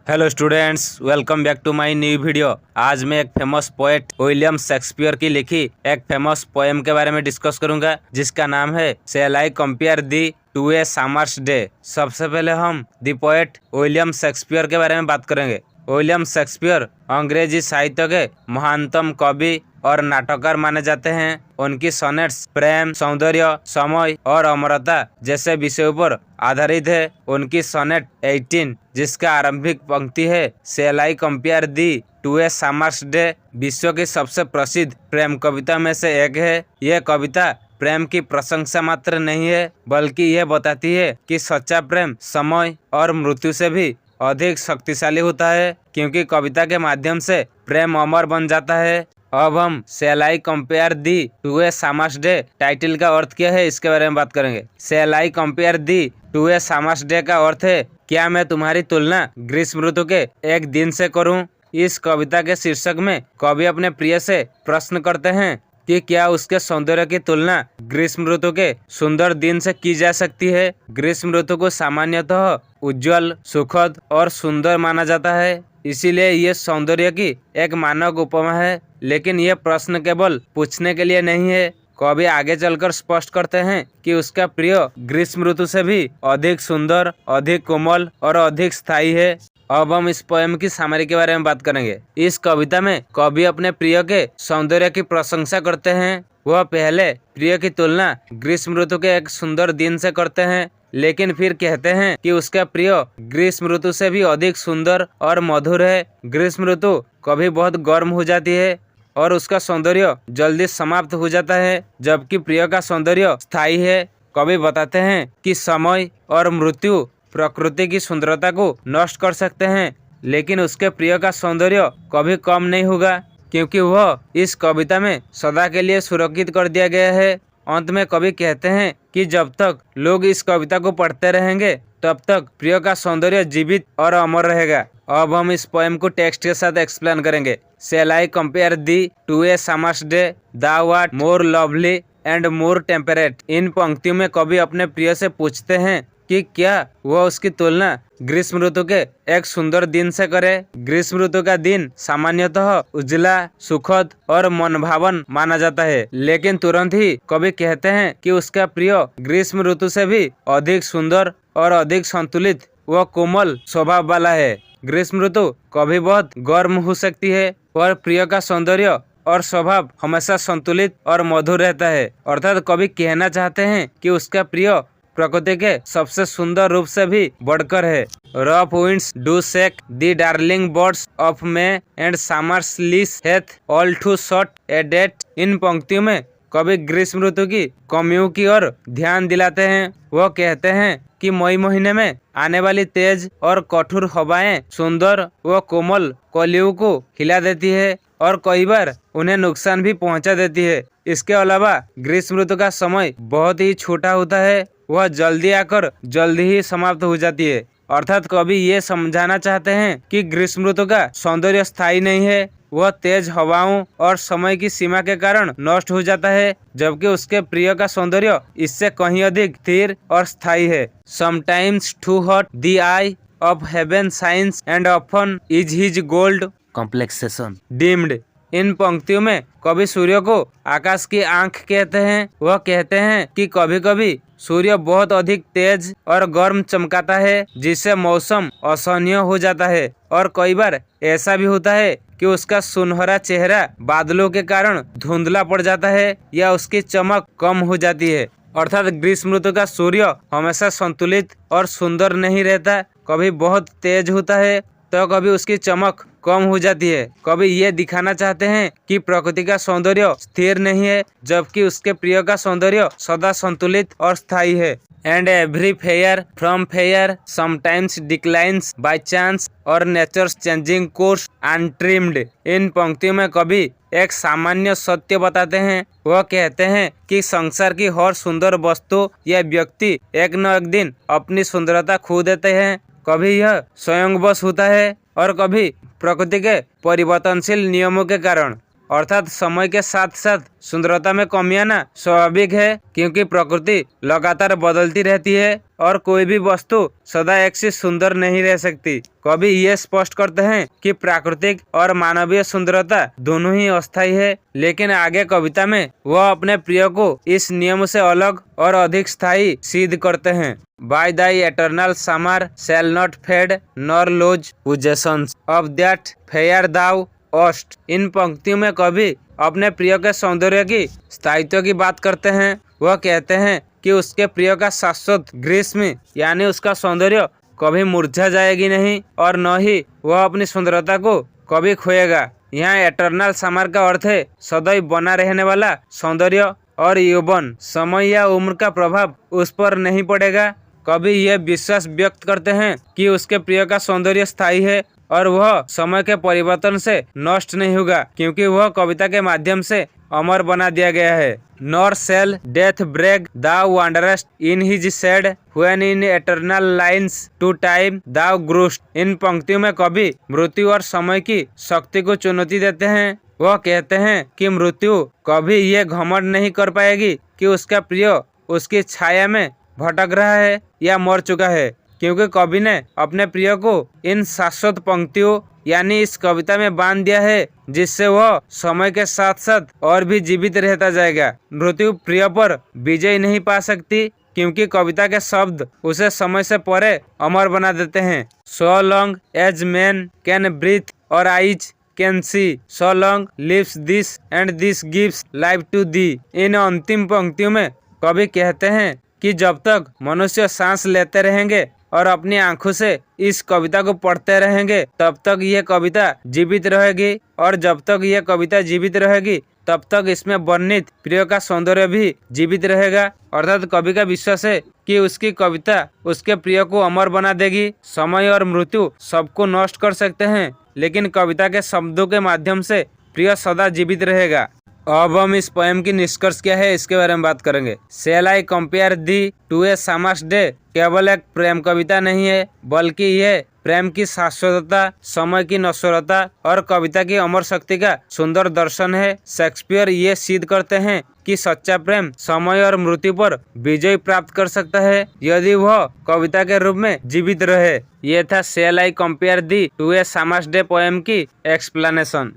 Hello students, welcome back to my new video. आज मैं एक फेमस पोएट विलियम शेक्सपियर की लिखी एक फेमस पोएम के बारे में डिस्कस करूंगा, जिसका नाम है shall I compare thee to a summer's day. सबसे पहले हम दी पोएट विलियम शेक्सपियर के बारे में बात करेंगे। विलियम शेक्सपियर अंग्रेजी साहित्य के महानतम कवि और नाटककार माने जाते हैं। उनकी सोनेट्स प्रेम, सौंदर्य, समय और अमरता जैसे विषयों पर आधारित है। उनकी सोनेट 18 जिसका आरंभिक पंक्ति है shall I compare thee to a summer's day, विश्व की सबसे प्रसिद्ध प्रेम कविता में से एक है। यह कविता प्रेम की प्रशंसा मात्र नहीं है, बल्कि यह बताती है कि सच्चा प्रेम समय और मृत्यु से भी अधिक शक्तिशाली होता है, क्योंकि कविता के माध्यम से प्रेम अमर बन जाता है। अब हम shall I compare thee to a summer's day title का अर्थ क्या है इसके बारे में बात करेंगे। Shall I compare thee to a summer's day का अर्थ है, क्या मैं तुम्हारी तुलना ग्रीष्म ऋतु के एक दिन से करूं। इस कविता के शीर्षक में कवि अपने प्रिय से प्रश्न करते हैं कि क्या उसके सौंदर्य की तुलना ग्रीष्म ऋतु के सुंदर दिन से की जा सकती है। ग्रीष्म ऋतु को सामान्यतः उज्जवल, सुखद और सुंदर माना जाता है, इसीलिए ये सौंदर्य की एक मानक उपमा है। लेकिन यह प्रश्न केवल पूछने के लिए नहीं है। कवि आगे चलकर स्पष्ट करते हैं कि उसका प्रिय ग्रीष्म ऋतु से भी अधिक सुंदर, अधिक कोमल और अधिक स्थायी है। अब हम इस पोएम की सामरी के बारे में बात करेंगे। इस कविता में कवि अपने प्रिय के सौंदर्य की प्रशंसा करते हैं। वह पहले प्रिय की तुलना ग्रीष्म ऋतु के एक सुंदर दिन से करते हैं, लेकिन फिर कहते हैं कि उसका प्रिय ग्रीष्म ऋतु से भी अधिक सुंदर और मधुर है। ग्रीष्म ऋतु कभी बहुत गर्म हो जाती है और उसका सौंदर्य जल्दी समाप्त हो जाता है, जबकि प्रिय का सौंदर्य स्थायी है। कवि बताते हैं कि समय और मृत्यु प्रकृति की सुंदरता को नष्ट कर सकते हैं, लेकिन उसके प्रिय का सौंदर्य कभी कम नहीं होगा, क्योंकि वह इस कविता में सदा के लिए सुरक्षित कर दिया गया है। अंत में कवि कहते हैं कि जब तक लोग इस कविता को पढ़ते रहेंगे, तब तक प्रिय का सौंदर्य जीवित और अमर रहेगा। अब हम इस पोएम को टेक्स्ट के साथ एक्सप्लेन करेंगे। Shall I compare thee to a summer's day, thou art more lovely and more temperate. इन पंक्तियों में कवि अपने प्रिय से पूछते हैं कि क्या वह उसकी तुलना ग्रीष्म ऋतु के एक सुंदर दिन से करे। ग्रीष्म ऋतु का दिन सामान्यतः उजला, सुखद और मनभावन माना जाता है, लेकिन तुरंत ही कवि कहते हैं कि उसका प्रिय ग्रीष्म ऋतु से भी अधिक सुंदर और अधिक संतुलित व कोमल स्वभाव वाला है। ग्रीष्म ऋतु कभी बहुत गर्म हो सकती है, पर प्रिय का सौंदर्य और स्वभाव हमेशा संतुलित और मधुर रहता है। अर्थात कवि कहना चाहते हैं कि उसका प्रिय प्रकृति के सबसे सुंदर रूप से भी बढ़कर है। Rough winds do shake the darling birds of May and summer's lease hath all too short a date. इन पंक्तियों में कवि ग्रीष्म ऋतु की कमियों की ओर ध्यान दिलाते हैं। वह कहते हैं कि मई महीने में आने वाली तेज और कठोर हवाएं सुंदर व कोमल कलियों को हिला देती है और कई बार उन्हें नुकसान भी पहुंचा देती है। इसके अलावा ग्रीष्म ऋतु का समय बहुत ही छोटा होता है, वह जल्दी आकर जल्दी ही समाप्त हो जाती है। अर्थात कवि ये समझाना चाहते हैं कि ग्रीष्म ऋतु का सौंदर्य स्थायी नहीं है, वह तेज हवाओं और समय की सीमा के कारण नष्ट हो जाता है, जबकि उसके प्रिय का सौंदर्य इससे कहीं अधिक स्थिर और स्थायी है। Sometimes too hot the eye of heaven shines and often is his gold complexion dimmed. इन पंक्तियों में कवि सूर्य को आकाश की आंख कहते हैं। वह कहते हैं कि कभी कभी सूर्य बहुत अधिक तेज और गर्म चमकाता है, जिससे मौसम असहनीय हो जाता है, और कई बार ऐसा भी होता है कि उसका सुनहरा चेहरा बादलों के कारण धुंधला पड़ जाता है या उसकी चमक कम हो जाती है। अर्थात ग्रीष्म ऋतु का सूर्य हमेशा संतुलित और सुंदर नहीं रहता, कभी बहुत तेज होता है तो कभी उसकी चमक कम हो जाती है। कवि ये दिखाना चाहते हैं कि प्रकृति का सौंदर्य स्थिर नहीं है, जबकि उसके प्रिय का सौंदर्य सदा संतुलित और स्थायी है। And every fair from fair sometimes declines by chance और नेचर्स चेंजिंग कोर्स अनट्रिम्ड। इन पंक्तियों में कवि एक सामान्य सत्य बताते हैं। वह कहते हैं कि संसार की हर सुंदर वस्तु या व्यक्ति एक न एक दिन अपनी सुंदरता खो देते हैं। कभी यह स्वयंवश होता है और कभी प्रकृति के परिवर्तनशील नियमों के कारण। अर्थात समय के साथ साथ सुंदरता में कमी आना स्वाभाविक है, क्योंकि प्रकृति लगातार बदलती रहती है और कोई भी वस्तु सदा एक सी सुंदर नहीं रह सकती। कवि ये स्पष्ट करते हैं कि प्राकृतिक और मानवीय सुंदरता दोनों ही अस्थायी है, लेकिन आगे कविता में वह अपने प्रिय को इस नियम से अलग और अधिक स्थायी सिद्ध करते हैं। By thy eternal summer shall not fade nor lose possessions of that fair thou hast। इन पंक्तियों में कवि अपने प्रिय के सौंदर्य की स्थायित्व की बात करते हैं। वह कहते हैं कि उसके प्रिय का शाश्वत ग्रीष्म यानी उसका सौंदर्य कभी मुरझा जाएगी नहीं और न ही वह अपनी सुंदरता को कभी खोएगा। यहाँ एटर्नल समर का अर्थ है सदैव बना रहने वाला सौंदर्य और यौवन। समय या उम्र का प्रभाव उस पर नहीं पड़ेगा। कवि यह विश्वास व्यक्त करते हैं कि उसके प्रिय का सौंदर्य स्थायी है और वह समय के परिवर्तन से नष्ट नहीं होगा, क्योंकि वह कविता के माध्यम से अमर बना दिया गया है। Nor shall death break thou wanderest in his shade when in eternal lines to time thou growest। इन पंक्तियों में कवि मृत्यु और समय की शक्ति को चुनौती देते हैं। वह कहते हैं कि मृत्यु कभी ये घमंड नहीं कर पाएगी कि उसका प्रिय उसकी छाया में भटक रहा है या मर चुका है, क्योंकि कवि ने अपने प्रिय को इन शाश्वत पंक्तियों यानी इस कविता में बांध दिया है, जिससे वह समय के साथ साथ और भी जीवित रहता जाएगा। मृत्यु प्रिय पर विजय नहीं पा सकती, क्योंकि कविता के शब्द उसे समय से परे अमर बना देते हैं। So long as man can breathe or eyes can see, so long lives this and this gives life to thee। इन अंतिम पंक्तियों में कवि कहते हैं कि जब तक मनुष्य सांस लेते रहेंगे और अपनी आंखों से इस कविता को पढ़ते रहेंगे, तब तक यह कविता जीवित रहेगी, और जब तक यह कविता जीवित रहेगी तब तक इसमें वर्णित प्रिय का सौंदर्य भी जीवित रहेगा। अर्थात कवि का विश्वास है कि उसकी कविता उसके प्रिय को अमर बना देगी। समय और मृत्यु सबको नष्ट कर सकते हैं, लेकिन कविता के शब्दों के माध्यम से प्रिय सदा जीवित रहेगा। अब हम इस पोएम की निष्कर्ष क्या है इसके बारे में बात करेंगे। Shall I compare thee to a summer's day केवल एक प्रेम कविता नहीं है, बल्कि यह प्रेम की शाश्वतता, समय की नश्वरता और कविता की अमर शक्ति का सुंदर दर्शन है। शेक्सपियर ये सिद्ध करते हैं कि सच्चा प्रेम समय और मृत्यु पर विजय प्राप्त कर सकता है यदि वह कविता के रूप में जीवित रहे। ये था Shall I compare thee to a summer's day poem की एक्सप्लेनेशन।